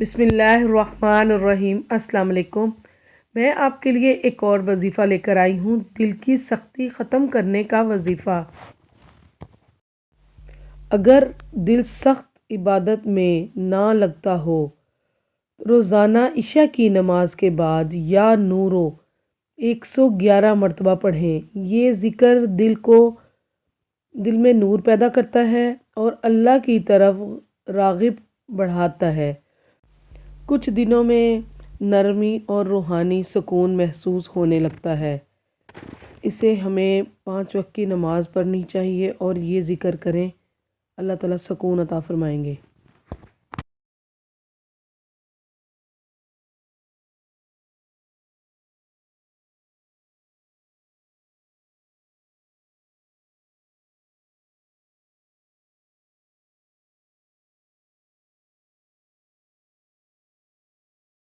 بسم اللہ الرحمن الرحیم۔ السلام علیکم۔ میں آپ کے لیے ایک اور وظیفہ لے کر آئی ہوں، دل کی سختی ختم کرنے کا وظیفہ۔ اگر دل سخت عبادت میں نہ لگتا ہو، روزانہ عشاء کی نماز کے بعد یا نورو 111 مرتبہ پڑھیں۔ یہ ذکر دل میں نور پیدا کرتا ہے اور اللہ کی طرف راغب بڑھاتا ہے۔ کچھ دنوں میں نرمی اور روحانی سکون محسوس ہونے لگتا ہے۔ اسے ہمیں 5 وقت کی نماز پڑھنی چاہیے اور یہ ذکر کریں، اللہ تعالیٰ سکون عطا فرمائیں گے۔